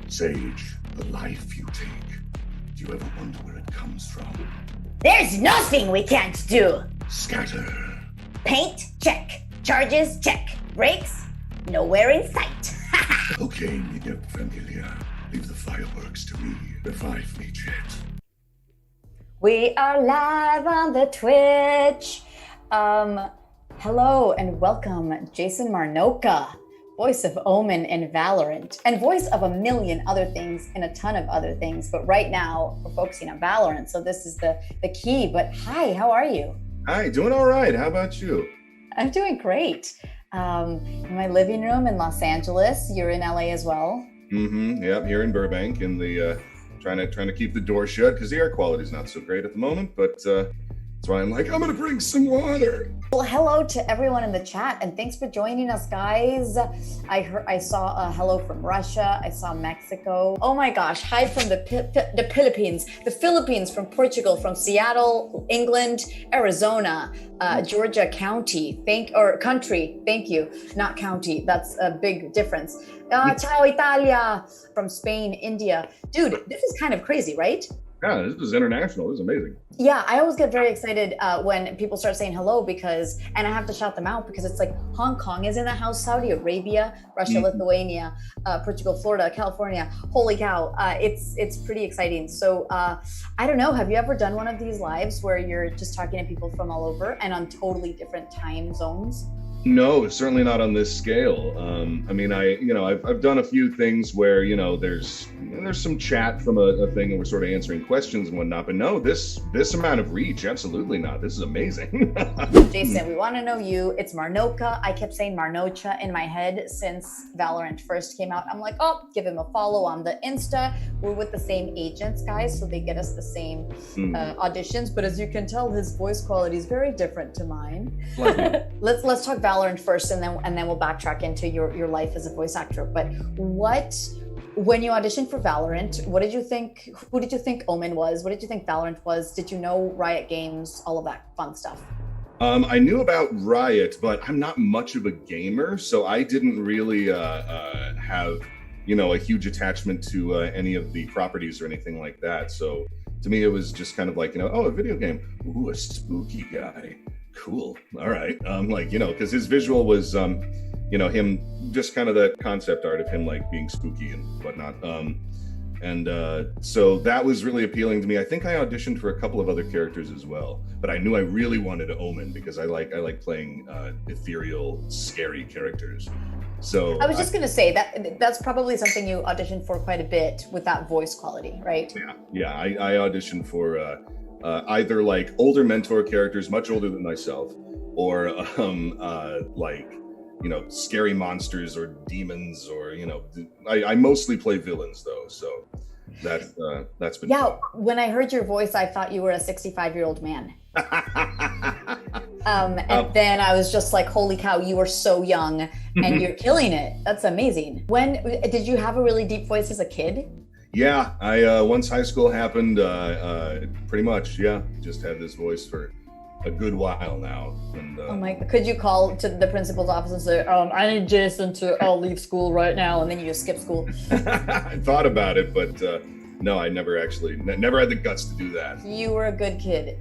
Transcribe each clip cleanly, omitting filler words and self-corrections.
Sage, the life you take. Do you ever wonder where it comes from? There's nothing we can't do. Scatter. Paint? Check. Charges? Check. Brakes? Nowhere in sight. Okay, Miguel Familia. Leave the fireworks to me. Revive me, Jet. We are live on the Twitch. Hello and welcome, Jason Marnocha, voice of Omen in Valorant, and voice of a million other things and a ton of other things. But right now, we're focusing on Valorant, so this is the key. But hi, how are you? Hi, doing all right. How about you? I'm doing great. In my living room in Los Angeles. You're in LA as well? Mm-hmm. Yep, here in Burbank, in the trying to keep the door shut because the air quality is not so great at the moment. But that's why I'm like, I'm gonna bring some water. Well, hello to everyone in the chat, and thanks for joining us, guys. I saw a hello from Russia. I saw Mexico. Oh my gosh, hi from the Philippines, from Portugal, from Seattle, England, Arizona, Georgia County. Country. Thank you, not county. That's a big difference. Ciao Italia, from Spain, India. Dude, this is kind of crazy, right? Yeah, this is international. This is amazing. Yeah, I always get very excited when people start saying hello and I have to shout them out because it's like Hong Kong is in the house, Saudi Arabia, Russia, Lithuania, Portugal, Florida, California. Holy cow, it's pretty exciting. So I don't know, have you ever done one of these lives where you're just talking to people from all over and on totally different time zones? No, certainly not on this scale. I mean, I've done a few things where, there's some chat from a thing and we're sort of answering questions and whatnot, but no, this amount of reach, absolutely not. This is amazing. Jason, we want to know you. It's Marnocha. I kept saying Marnocha in my head since Valorant first came out. I'm like, oh, give him a follow on the Insta. We're with the same agents, guys, so they get us the same auditions. But as you can tell, his voice quality is very different to mine. Let's talk Valorant first, and then we'll backtrack into your life as a voice actor. But when you auditioned for Valorant, what did you think? Who did you think Omen was? What did you think Valorant was? Did you know Riot Games, all of that fun stuff? I knew about Riot, but I'm not much of a gamer, so I didn't really have a huge attachment to any of the properties or anything like that. So to me, it was just kind of like a video game. Ooh, a spooky guy. Cool. All right. Because his visual was, him just kind of that concept art of him like being spooky and whatnot. So that was really appealing to me. I think I auditioned for a couple of other characters as well, but I knew I really wanted Omen because I like playing ethereal, scary characters. So I was just gonna say that's probably something you auditioned for quite a bit with that voice quality, right? Yeah. I auditioned for either like older mentor characters, much older than myself, or scary monsters or demons, or I mostly play villains though, so that's been fun. When I heard your voice, I thought you were a 65-year-old man. And then I was just like, holy cow, you are so young and you're killing it. That's amazing. When did you have a really deep voice as a kid? Yeah, I once high school happened, pretty much, just had this voice for a good while now. And oh my, could you call to the principal's office and say, I need Jason to leave school right now, and then you just skip school? I thought about it, but no, I never had the guts to do that. You were a good kid.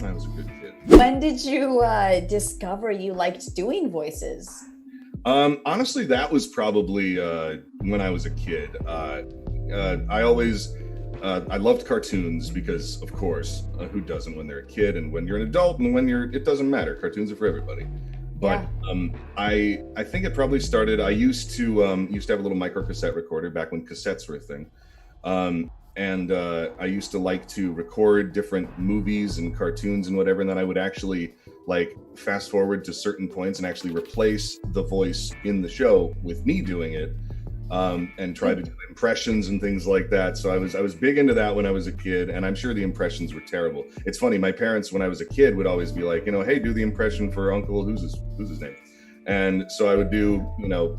I was a good kid. When did you discover you liked doing voices? Honestly, that was probably when I was a kid. I always I loved cartoons because, of course, who doesn't when they're a kid, and when you're an adult, and it doesn't matter. Cartoons are for everybody. But I think it probably started. I used to have a little micro cassette recorder back when cassettes were a thing, and I used to like to record different movies and cartoons and whatever, and then I would actually like fast forward to certain points and actually replace the voice in the show with me doing it. And try to do impressions and things like that. So I was big into that when I was a kid, and I'm sure the impressions were terrible. It's funny, my parents when I was a kid would always be like, hey, do the impression for Uncle who's his name. And so I would do,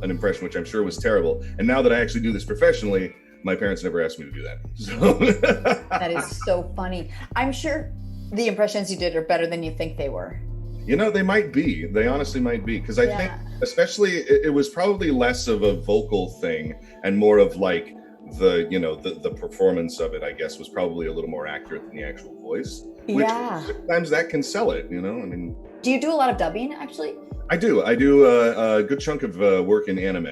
an impression which I'm sure was terrible. And now that I actually do this professionally, my parents never asked me to do that. So that is so funny. I'm sure the impressions you did are better than you think they were. They might be. They honestly might be. Because I think, especially, it was probably less of a vocal thing and more of like the performance of it, I guess, was probably a little more accurate than the actual voice. Which sometimes that can sell it, I mean. Do you do a lot of dubbing, actually? I do a good chunk of work in anime,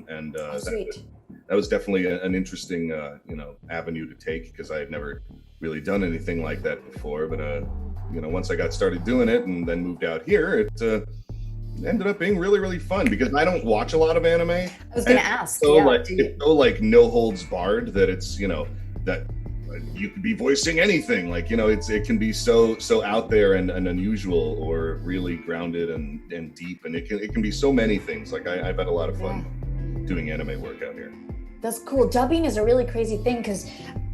and that was definitely an interesting avenue to take, because I had never really done anything like that before. But once I got started doing it and then moved out here, it ended up being really, really fun, because I don't watch a lot of anime. I was going to ask. It's so like no holds barred that it's that you could be voicing anything. Like it can be so out there and unusual, or really grounded and deep, and it can be so many things. Like I've had a lot of fun doing anime work out here. That's cool. Dubbing is a really crazy thing, because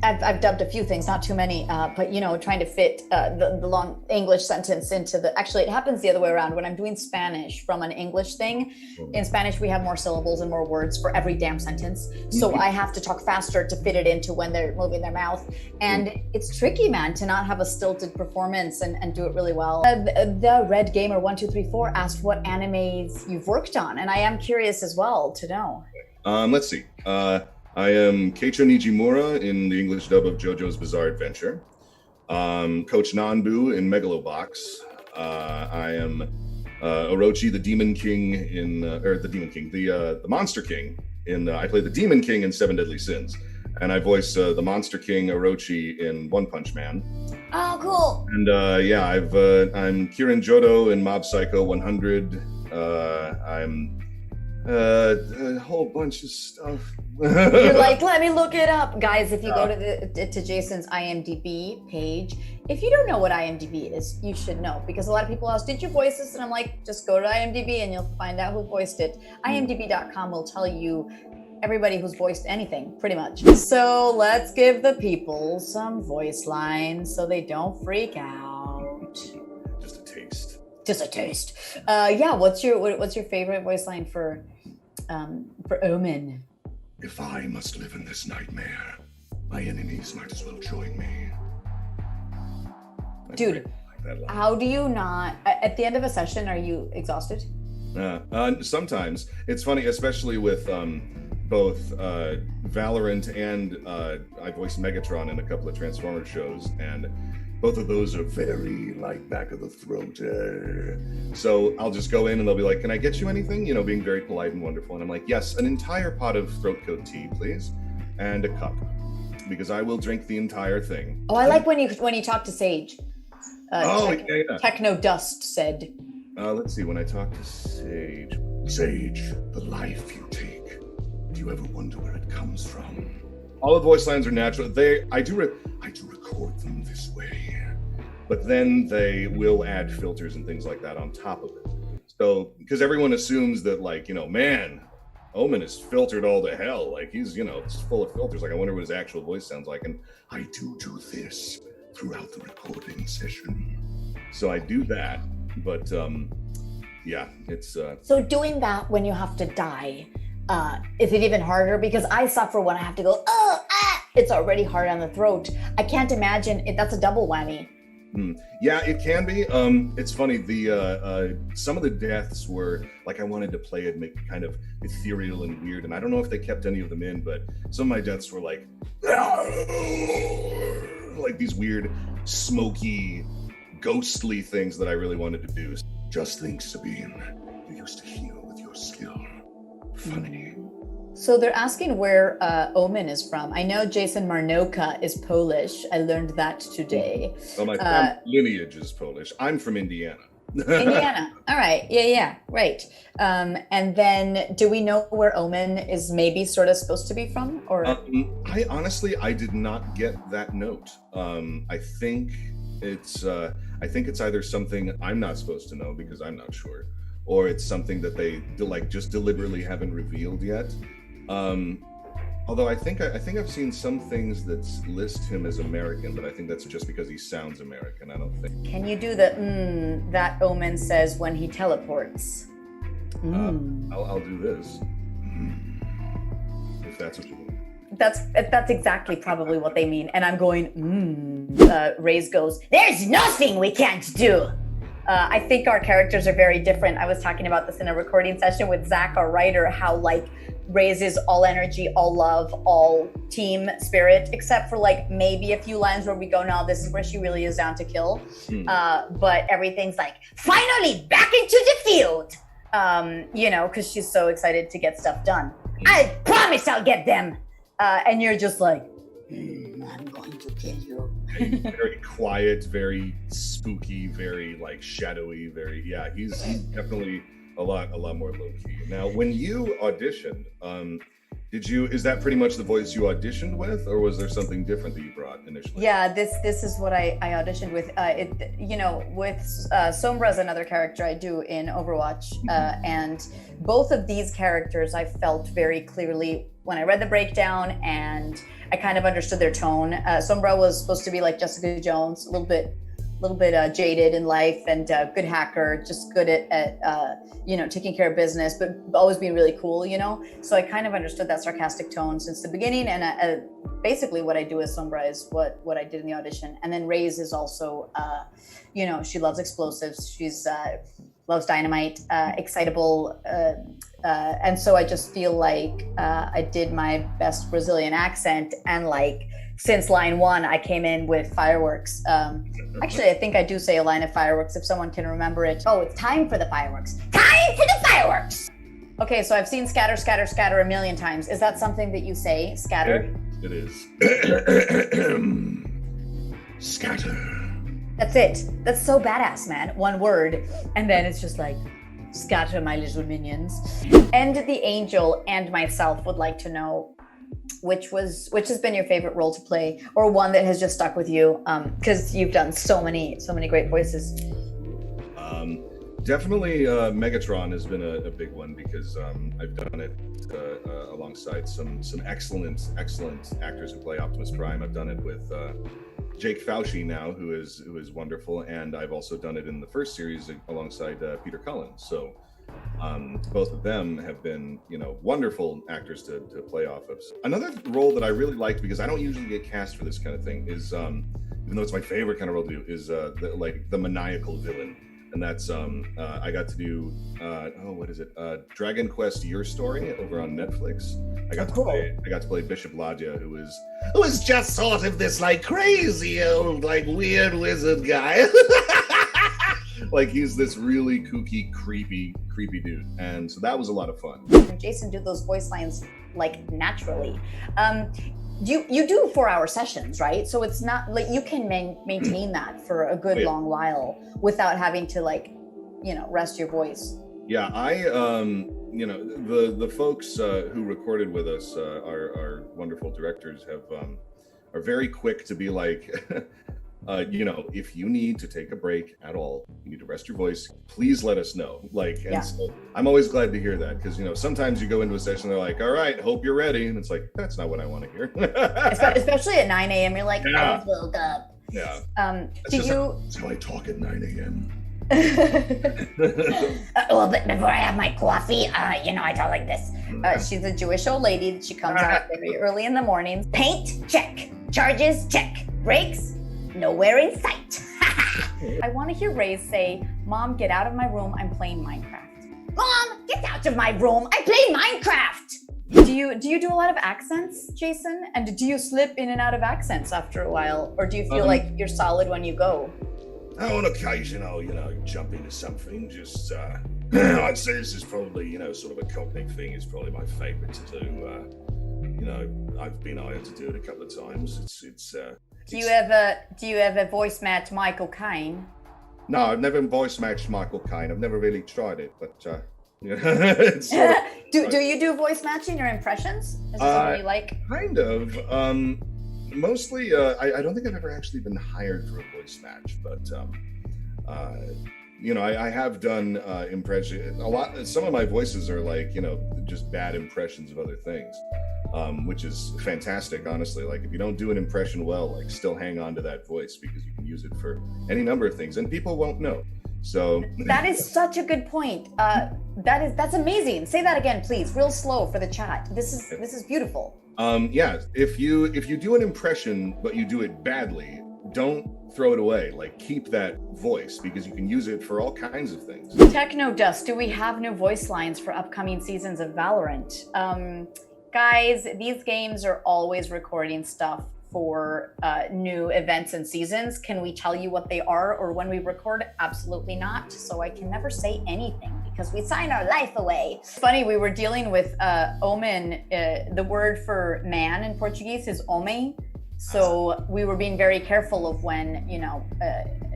I've dubbed a few things, not too many, but trying to fit the long English sentence into actually it happens the other way around. When I'm doing Spanish from an English thing, in Spanish we have more syllables and more words for every damn sentence. So I have to talk faster to fit it into when they're moving their mouth. And it's tricky, man, to not have a stilted performance and do it really well. The Red Gamer 1234 asked what animes you've worked on, and I am curious as well to know. Let's see. I am Keicho Nijimura in the English dub of JoJo's Bizarre Adventure. Coach Nanbu in Megalobox. I am Orochi, the Demon King the Monster King in. I play the Demon King in Seven Deadly Sins, and I voice the Monster King Orochi in One Punch Man. Oh, cool! And I'm Kirin Jodo in Mob Psycho 100. I'm a whole bunch of stuff. You're like, let me look it up, guys. If you go to Jason's IMDb page, if you don't know what IMDb is, you should know, because a lot of people ask, did you voice this? And I'm like, just go to IMDb and you'll find out who voiced it. IMDb.com will tell you everybody who's voiced anything, pretty much. So let's give the people some voice lines so they don't freak out. Just a taste. What's your favorite voice line for Omen? If I must live in this nightmare, my enemies might as well join me. Dude, how do you not, at the end of a session, are you exhausted? Sometimes. It's funny, especially with both Valorant and I voiced Megatron in a couple of Transformers shows, and both of those are very back of the throat. So I'll just go in and they'll be like, can I get you anything? Being very polite and wonderful. And I'm like, yes, an entire pot of throat coat tea, please. And a cup, because I will drink the entire thing. Oh, I like when you talk to Sage. Techno Dust said. Let's see, when I talk to Sage. Sage, the life you take. Do you ever wonder where it comes from? All the voice lines are natural. I do record them this way, but then they will add filters and things like that on top of it. So, because everyone assumes that, man, Omen is filtered all to hell. He's, it's full of filters. I wonder what his actual voice sounds like. And I do this throughout the recording session. So I do that, but it's. So doing that when you have to die. Is it even harder? Because I suffer when I have to go, it's already hard on the throat. I can't imagine that's a double whammy. Yeah, it can be. It's funny, some of the deaths were I wanted to play it, make it kind of ethereal and weird, and I don't know if they kept any of them in, but some of my deaths were like these weird, smoky, ghostly things that I really wanted to do. Just think, Sabine, you used to heal with your skill. Funny. So they're asking where Omen is from. I know Jason Marnocha is Polish. I learned that today. Well, my family lineage is Polish. I'm from Indiana. Indiana. All right. Yeah. Right. And then do we know where Omen is maybe sort of supposed to be from? Or I did not get that note. I think it's either something I'm not supposed to know because I'm not sure, or it's something that they just deliberately haven't revealed yet. Although I think I've seen some things that list him as American, but I think that's just because he sounds American. I don't think. Can you do the that Omen says when he teleports? I'll do this. If that's what you want. That's exactly probably what they mean. And I'm going, Raze goes, there's nothing we can't do. I think our characters are very different. I was talking about this in a recording session with Zach, our writer, how Raze is all energy, all love, all team spirit, except for like maybe a few lines where we go, no, this is where she really is down to kill. But everything's like, finally back into the field. You know, because she's so excited to get stuff done. I promise I'll get them. And you're just like, I'm going to kill you. Very quiet, very spooky, very like shadowy, very, he's definitely a lot more low key. Now, when you auditioned, is that pretty much the voice you auditioned with, or was there something different that you brought initially? Yeah, this is what I auditioned with. With Sombra is another character I do in Overwatch, and both of these characters I felt very clearly when I read the breakdown, and I kind of understood their tone. Sombra was supposed to be like Jessica Jones, a little bit jaded in life, and good hacker, just good at taking care of business, but always being really cool, you know? So I kind of understood that sarcastic tone since the beginning, and basically what I do as Sombra is what I did in the audition. And then Raze is also, she loves explosives, she's loves dynamite, excitable, and so I just feel like I did my best Brazilian accent, and like since line one, I came in with fireworks. Actually, I think I do say a line of fireworks if someone can remember it. Oh, it's time for the fireworks. Time for the fireworks! Okay, so I've seen scatter, scatter, scatter a million times. Is that something that you say, scatter? It is. Scatter. That's it. That's so badass, man. One word, and then it's just like, scatter my little minions. And the angel and myself would like to know which has been your favorite role to play, or one that has just stuck with you, because you've done so many great voices. Definitely Megatron has been a big one, because I've done it alongside some excellent actors who play Optimus Prime. I've done it with Jake Fauci now, who is wonderful, and I've also done it in the first series alongside Peter Cullen. So both of them have been, wonderful actors to play off of. Another role that I really liked, because I don't usually get cast for this kind of thing, is even though it's my favorite kind of role to do, is the maniacal villain. And that's I got to do Dragon Quest Your Story over on Netflix. I got to play Bishop Ladia, who was just sort of this like crazy old like weird wizard guy. Like he's this really kooky, creepy dude, and so that was a lot of fun. Jason did those voice lines like naturally. You do 4-hour sessions, right? So it's not like you can maintain that for a good long while without having to rest your voice. Yeah, I the folks who recorded with us, our wonderful directors, are very quick to be like, if you need to take a break at all, you need to rest your voice, please let us know. So I'm always glad to hear that, because sometimes you go into a session, they're like, all right, hope you're ready, and it's like, that's not what I want to hear. Especially at 9 a.m. you're like, I just woke up. Yeah. That's how I talk at 9 a.m. Well, but before I have my coffee, I talk like this. She's a Jewish old lady. She comes out very early in the morning. Paint, check. Charges, check. Brakes, nowhere in sight. I want to hear Raze say, Mom, get out of my room. I'm playing Minecraft. Mom, get out of my room. I play Minecraft. Do you do a lot of accents, Jason? And do you slip in and out of accents after a while? Or do you feel like you're solid when you go? On occasion, I'll, jump into something. Just, I'd say this is probably, sort of a Cockney thing. It's probably my favorite to do. I've been hired to do it a couple of times. Do you ever voice match Michael Caine? No, I've never voice matched Michael Caine. I've never really tried it, but it's sort of, do you do voice matching or impressions? Is that something you like? Kind of. Mostly, I don't think I've ever actually been hired for a voice match, but I have done impression a lot. Some of my voices are like just bad impressions of other things, which is fantastic, honestly. Like if you don't do an impression well, like still hang on to that voice, because you can use it for any number of things and people won't know. So that is such a good point. That's amazing. Say that again, please, real slow for the chat. This is beautiful. If you do an impression but you do it badly, don't throw it away. Like, keep that voice because you can use it for all kinds of things. Techno Dust, do we have new voice lines for upcoming seasons of Valorant? Guys, these games are always recording stuff for new events and seasons. Can we tell you what they are or when we record? Absolutely not. So I can never say anything because we sign our life away. It's funny, we were dealing with Omen. The word for man in Portuguese is Omen. So we were being very careful of when, you know,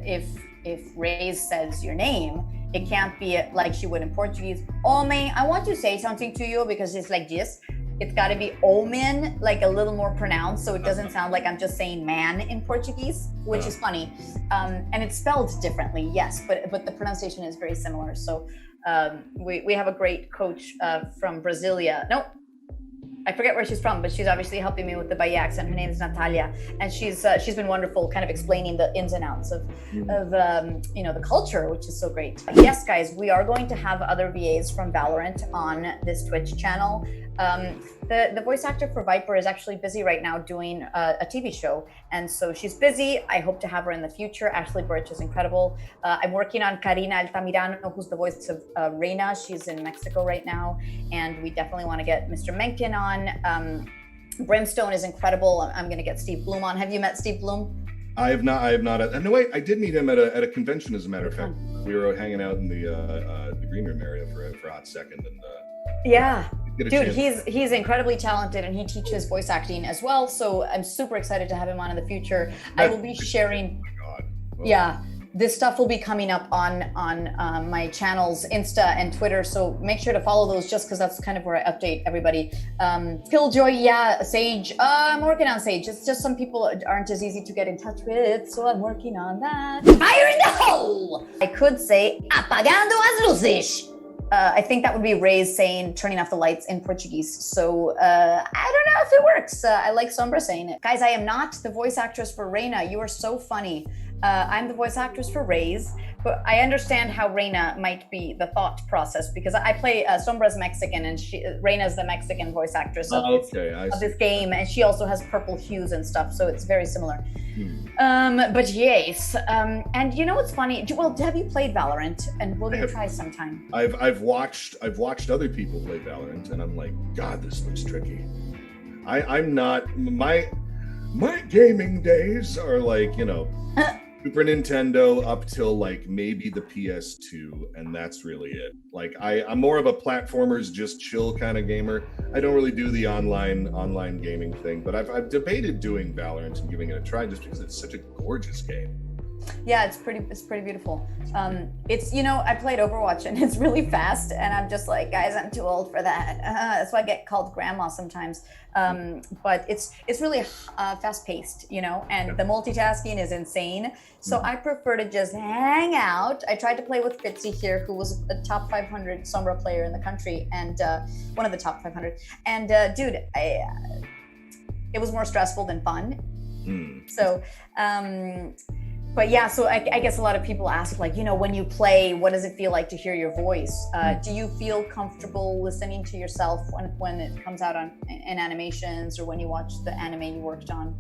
if Raze says your name, it can't be like she would in Portuguese. Omen, I want to say something to you because it's like this. It's got to be Omen, like a little more pronounced, so it doesn't sound like I'm just saying man in Portuguese, which is funny. And it's spelled differently, yes, but the pronunciation is very similar. So we have a great coach from Brasilia. No, I forget where she's from, but she's obviously helping me with the Bahia accent. Her name is Natalia, and she's been wonderful, kind of explaining the ins and outs of you know, the culture, which is so great. Yes, guys, we are going to have other VAs from Valorant on this Twitch channel. The voice actor for Viper is actually busy right now doing a TV show, and so she's busy. I hope to have her in the future. Ashley Birch is incredible. I'm working on Karina Altamirano, who's the voice of Reina. She's in Mexico right now, and we definitely want to get Mr. Mencken on. Brimstone is incredible. I'm going to get Steve Bloom on. Have you met Steve Bloom? I have not. No, wait, I did meet him at a convention, as a matter of fact. We were hanging out in the green room area for a hot second, and yeah. Dude, he's incredibly talented, and he teaches voice acting as well. So I'm super excited to have him on in the future. I will be sharing. Oh my God. Well, yeah, this stuff will be coming up on my channels, Insta and Twitter. So make sure to follow those, just because that's kind of where I update everybody. Killjoy, yeah, Sage. I'm working on Sage. It's just some people aren't as easy to get in touch with, so I'm working on that. Fire in the hole! I could say apagando as luzes. I think that would be Raze saying turning off the lights in Portuguese. So I don't know if it works. I like Sombra saying it. Guys, I am not the voice actress for Reina. You are so funny. I'm the voice actress for Raze, but I understand how Reina might be the thought process, because I play Sombra's Mexican, and Reina's the Mexican voice actress of this game, and she also has purple hues and stuff, so it's very similar. But yes, and you know what's funny? Well, have you played Valorant? And will you try sometime? I've watched other people play Valorant, and I'm like, God, this looks tricky. I'm not, my gaming days are like, you know, Super Nintendo up till like maybe the PS2, and that's really it. Like I'm more of a platformers, just chill kind of gamer. I don't really do the online gaming thing, but I've debated doing Valorant and giving it a try just because it's such a gorgeous game. Yeah, it's pretty beautiful. It's, you know, I played Overwatch and it's really fast, and I'm just like, guys, I'm too old for that. That's why I get called grandma sometimes. But it's really fast paced, you know, and the multitasking is insane. So I prefer to just hang out. I tried to play with Fitzy here, who was a top 500 Sombra player in the country, and one of the top 500. And dude, it was more stressful than fun. So, but yeah, so I guess a lot of people ask, like, you know, when you play, what does it feel like to hear your voice? Do you feel comfortable listening to yourself when it comes out in animations, or when you watch the anime you worked on?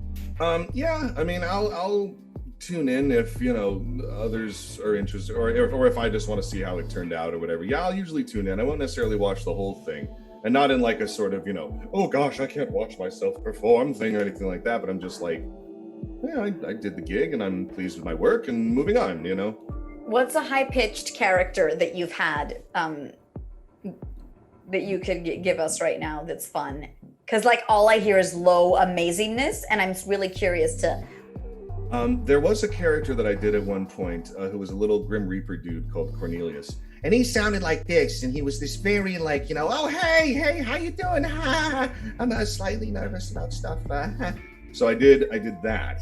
Yeah, I mean, I'll tune in if, you know, others are interested, or if I just want to see how it turned out or whatever. Yeah, I'll usually tune in. I won't necessarily watch the whole thing, and not in like a sort of, you know, oh gosh, I can't watch myself perform thing or anything like that. But I'm just like, yeah, I did the gig and I'm pleased with my work and moving on, you know? What's a high-pitched character that you've had that you could give us right now that's fun? Because like all I hear is low amazingness, and I'm really curious to... There was a character that I did at one point who was a little Grim Reaper dude called Cornelius. And he sounded like this, and he was this very like, you know, oh, hey, how you doing? I'm slightly nervous about stuff. So I did that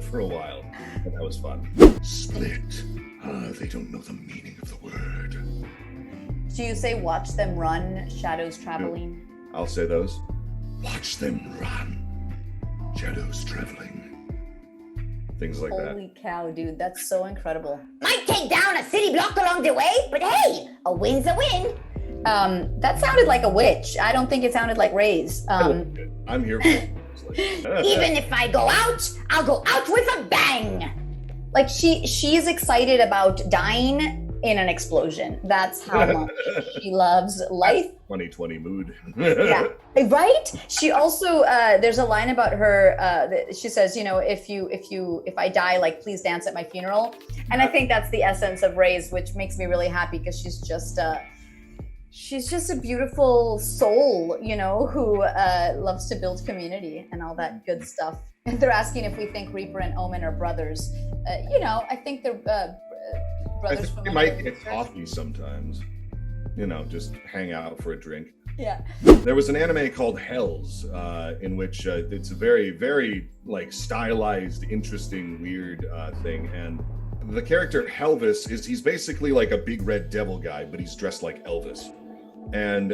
for a while, and that was fun. Split. They don't know the meaning of the word. Do you say watch them run, shadows traveling? I'll say those. Watch them run, shadows traveling. Things like that. Holy cow, dude, that's so incredible. Might take down a city block along the way, but hey, a win's a win. That sounded like a witch. I don't think it sounded like Raze. I'm here for it. Even if I go out, I'll go out with a bang. Like she's excited about dying in an explosion. That's how much she loves life. 2020 mood. Yeah, right. She also there's a line about her. She says, you know, if I die, like please dance at my funeral. And I think that's the essence of Raze, which makes me really happy because she's just a beautiful soul, you know, who loves to build community and all that good stuff. And they're asking if we think Reaper and Omen are brothers. You know, I think they're brothers. I think they might get coffee sometimes. You know, just hang out for a drink. Yeah. There was an anime called Hells, in which it's a very, very like stylized, interesting, weird thing. And the character Helvis he's basically like a big red devil guy, but he's dressed like Elvis. And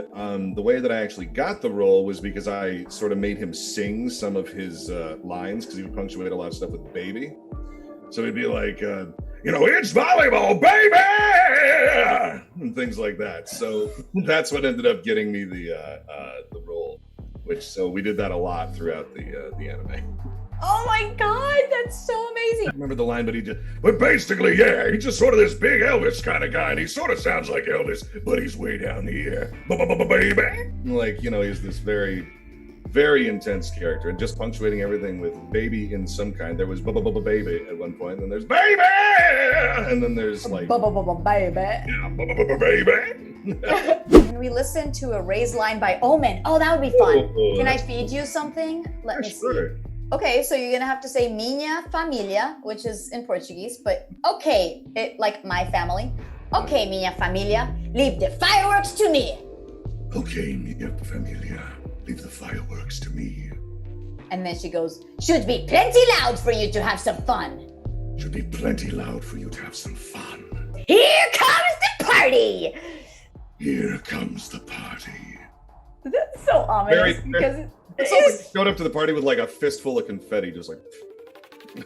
the way that I actually got the role was because I sort of made him sing some of his lines, because he would punctuate a lot of stuff with baby. So he'd be like, you know, it's volleyball, baby, and things like that. So that's what ended up getting me the role. So we did that a lot throughout the anime. Oh my God, that's so amazing. I remember the line, but basically, yeah, he's just sort of this big Elvis kind of guy, and he sort of sounds like Elvis, but he's way down here, baby. Like, you know, he's this very, very intense character, and just punctuating everything with baby in some kind. There was baby at one point, and then there's baby, and then there's like baby. Yeah, baby. Can we listen to a Raze line by Omen? Oh, that would be fun. Can I feed you something? Let me see. Okay, so you're gonna have to say minha família, which is in Portuguese, but okay, like my family. Okay, minha família, leave the fireworks to me. Okay, minha família, leave the fireworks to me. And then she goes, should be plenty loud for you to have some fun. Should be plenty loud for you to have some fun. Here comes the party. Here comes the party. That's so ominous because it's like he showed up to the party with like a fistful of confetti, just like.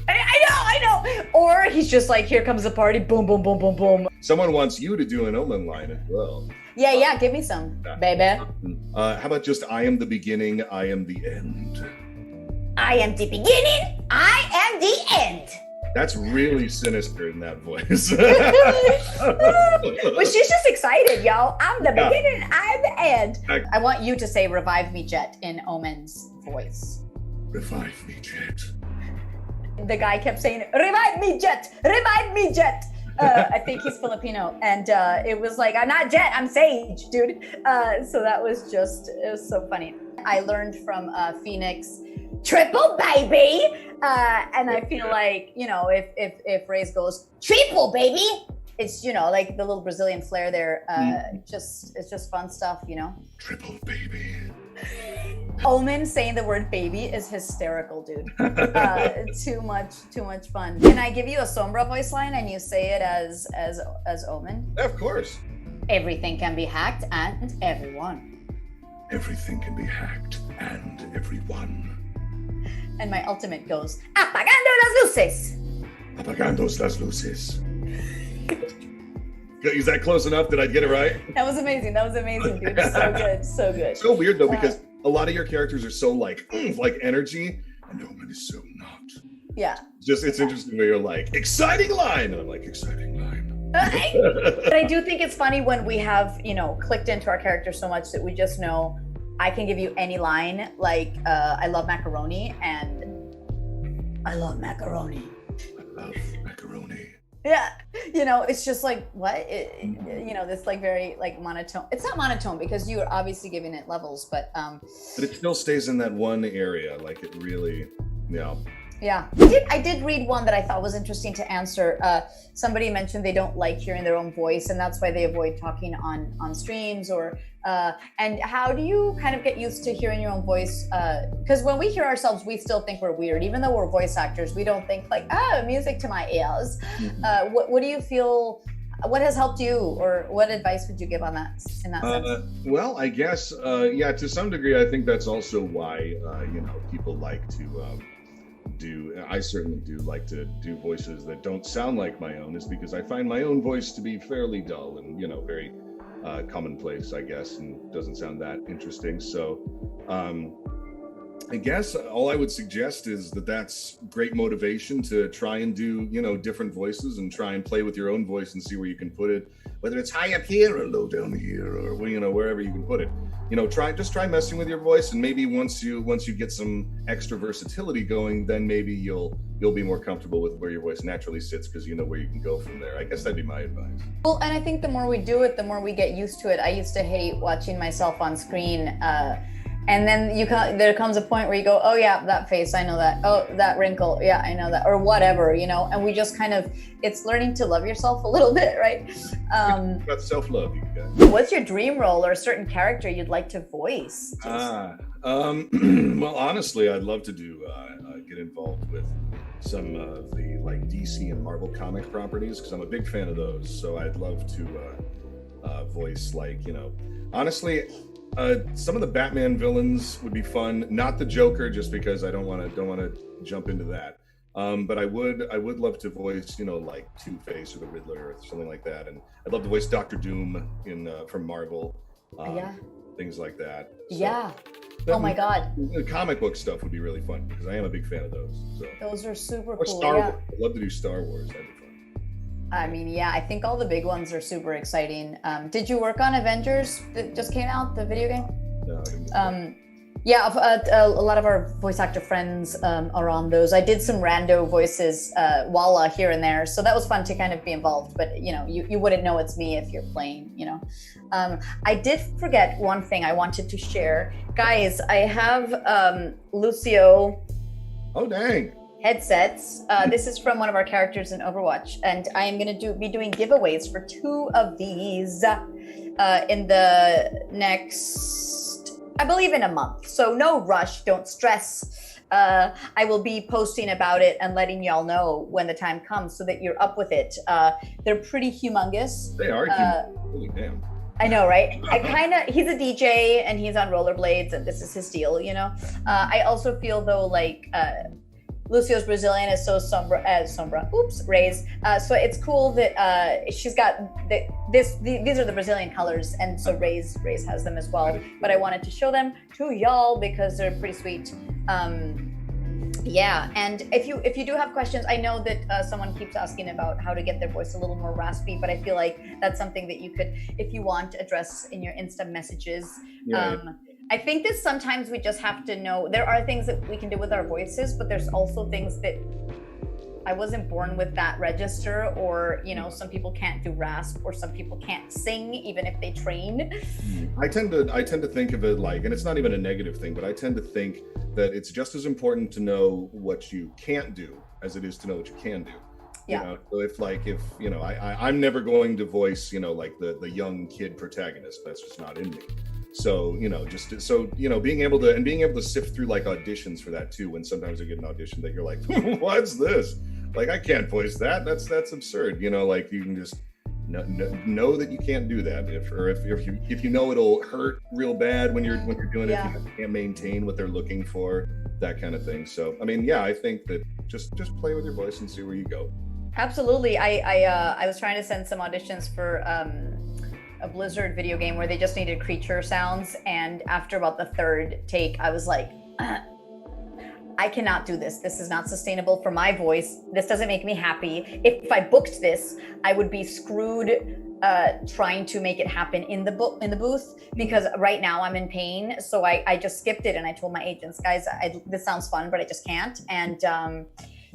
I know. Or he's just like, here comes the party, boom, boom, boom, boom, boom. Someone wants you to do an Omen line as well. Yeah, give me some, baby. How about just, I am the beginning, I am the end. I am the beginning, I am the end. That's really sinister in that voice. But she's just excited, yo. I'm the beginning, I'm the end. I want you to say revive me, Jet, in Omen's voice. Revive me, Jet. The guy kept saying, revive me, Jet, revive me, Jet. I think he's Filipino. And it was like, I'm not Jet, I'm Sage, dude. So that was just, it was so funny. I learned from Phoenix, triple baby. And I feel like, you know, if Raze goes triple baby, it's, you know, like the little Brazilian flair there. It's just fun stuff, you know. Triple baby. Omen saying the word baby is hysterical, dude. Too much fun. Can I give you a Sombra voice line and you say it as Omen? Of course. Everything can be hacked and everyone. Everything can be hacked and everyone. And my ultimate goes, apagando las luces. Apagando las luces. Is that close enough? Did I get it right? That was amazing, dude. So good. So weird though, because a lot of your characters are so like energy, and Omen is so not. Yeah. It's interesting where you're like, exciting line, and I'm like, exciting line. But I do think it's funny when we have, you know, clicked into our character so much that we just know I can give you any line, like I love macaroni, and I love macaroni. I love macaroni. Yeah, you know, it's just like, what? You know, this like very like monotone. It's not monotone because you are obviously giving it levels, but it still stays in that one area, like it really, yeah. Yeah, I did read one that I thought was interesting to answer. Somebody mentioned they don't like hearing their own voice, and that's why they avoid talking on streams. Or and how do you kind of get used to hearing your own voice? Because when we hear ourselves, we still think we're weird, even though we're voice actors. We don't think like, music to my ears. What do you feel? What has helped you, or what advice would you give on that in that sense? Well, I guess to some degree, I think that's also why you know, people like to. I certainly do like to do voices that don't sound like my own, is because I find my own voice to be fairly dull and, you know, very commonplace, I guess, and doesn't sound that interesting. So I guess all I would suggest is that that's great motivation to try and do, different voices and try and play with your own voice and see where you can put it, whether it's high up here or low down here or, wherever you can put it. Try messing with your voice, and maybe once you get some extra versatility going, then maybe you'll be more comfortable with where your voice naturally sits, because you know where you can go from there. I guess that'd be my advice. Well, and I think the more we do it, the more we get used to it. I used to hate watching myself on screen. And then there comes a point where you go, oh yeah, that face, I know that. Oh, that wrinkle, yeah, I know that, or whatever, and we just it's learning to love yourself a little bit, right? About self-love, you guys. What's your dream role or a certain character you'd like to voice? Well, honestly, I'd love to get involved with some of the like DC and Marvel comic properties, because I'm a big fan of those. So I'd love to voice honestly, some of the Batman villains would be fun. Not the Joker, just because I don't want to jump into that. But I would love to voice, like Two-Face or the Riddler or something like that. And I'd love to voice Doctor Doom from Marvel. Things like that. So, yeah. Oh my God. The comic book stuff would be really fun, because I am a big fan of those. So. Those are super or cool. Star Wars. I'd love to do Star Wars. That'd be fun. I mean, yeah, I think all the big ones are super exciting. Did you work on Avengers that just came out, the video game? No, I didn't. Yeah, a lot of our voice actor friends are on those. I did some rando voices, Walla here and there, so that was fun to kind of be involved. But you wouldn't know it's me if you're playing. I did forget one thing I wanted to share, guys. I have Lucio. Oh dang. Headsets. This is from one of our characters in Overwatch, and I am going to be doing giveaways for 2 of these in the next, I believe, in a month. So no rush, don't stress. I will be posting about it and letting y'all know when the time comes, so that you're up with it. They're pretty humongous. They are. Holy damn. I know, right? He's a DJ and he's on rollerblades, and this is his deal, I also feel though like Lucio's Brazilian is so sombra. Raze. So it's cool that she's got these are the Brazilian colors, and so Raze has them as well. But I wanted to show them to y'all because they're pretty sweet. Yeah, and if you do have questions, I know that someone keeps asking about how to get their voice a little more raspy, but I feel like that's something that you could, if you want, address in your Insta messages. Yeah. I think that sometimes we just have to know there are things that we can do with our voices, but there's also things that I wasn't born with that register, or some people can't do rasp, or some people can't sing even if they train. I tend to think of it like, and it's not even a negative thing, but I tend to think that it's just as important to know what you can't do as it is to know what you can do. Yeah. So if I'm never going to voice like the young kid protagonist. That's just not in me. So being able to sift through like auditions for that too, when sometimes I get an audition that you're like, what's this? Like, I can't voice that. That's absurd. Like you can just know that you can't do that. If you know it'll hurt real bad when you're doing it, if you can't maintain what they're looking for, that kind of thing. So I mean, yeah, I think that just play with your voice and see where you go. Absolutely. I was trying to send some auditions for a Blizzard video game where they just needed creature sounds, and after about the 3rd take, I was like, I cannot do this. This is not sustainable for my voice. This doesn't make me happy. If I booked this, I would be screwed trying to make it happen in the booth, because right now I'm in pain. So I just skipped it, and I told my agents, guys, this sounds fun, but I just can't. And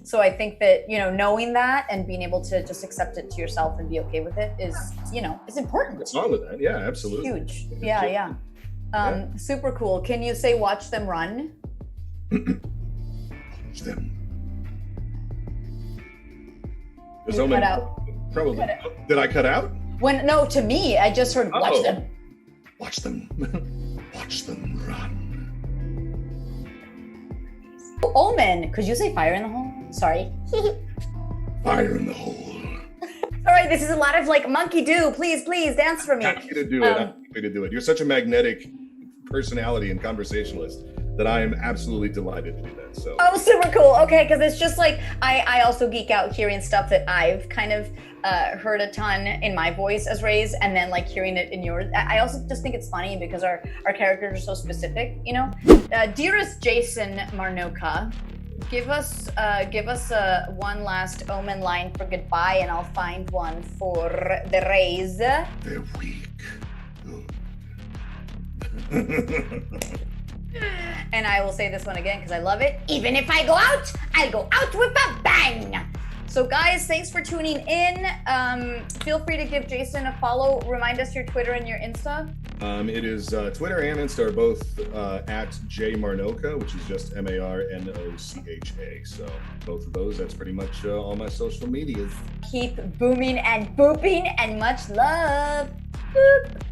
so I think that, knowing that and being able to just accept it to yourself and be okay with it is, is important. What's wrong with that? Yeah, absolutely. Huge. Yeah. Super cool. Can you say watch them run? Watch them. You cut out. Probably. Cut out. Did I cut out? No, to me, I just heard watch them. Watch them. Watch them run. Omen, could you say fire in the hole? Sorry. Fire in the hole. Sorry, this is a lot of like monkey do. Please dance for me. I'm happy to do it. I'm happy to do it. You're such a magnetic personality and conversationalist that I am absolutely delighted to do that. So. Oh, super cool. Okay, because it's just like I also geek out hearing stuff that I've kind of heard a ton in my voice as Raze, and then like hearing it in yours. I also just think it's funny because our characters are so specific, you know. Dearest Jason Marnocha, give us one last Omen line for goodbye, and I'll find one for the Raze. They're weak. And I will say this one again because I love it. Even if I go out, I'll go out with a bang. So guys, thanks for tuning in. Feel free to give Jason a follow. Remind us your Twitter and your Insta. It is Twitter and Insta are both at jmarnocha, which is just Marnocha. So both of those, that's pretty much all my social medias. Keep booming and booping, and much love. Boop.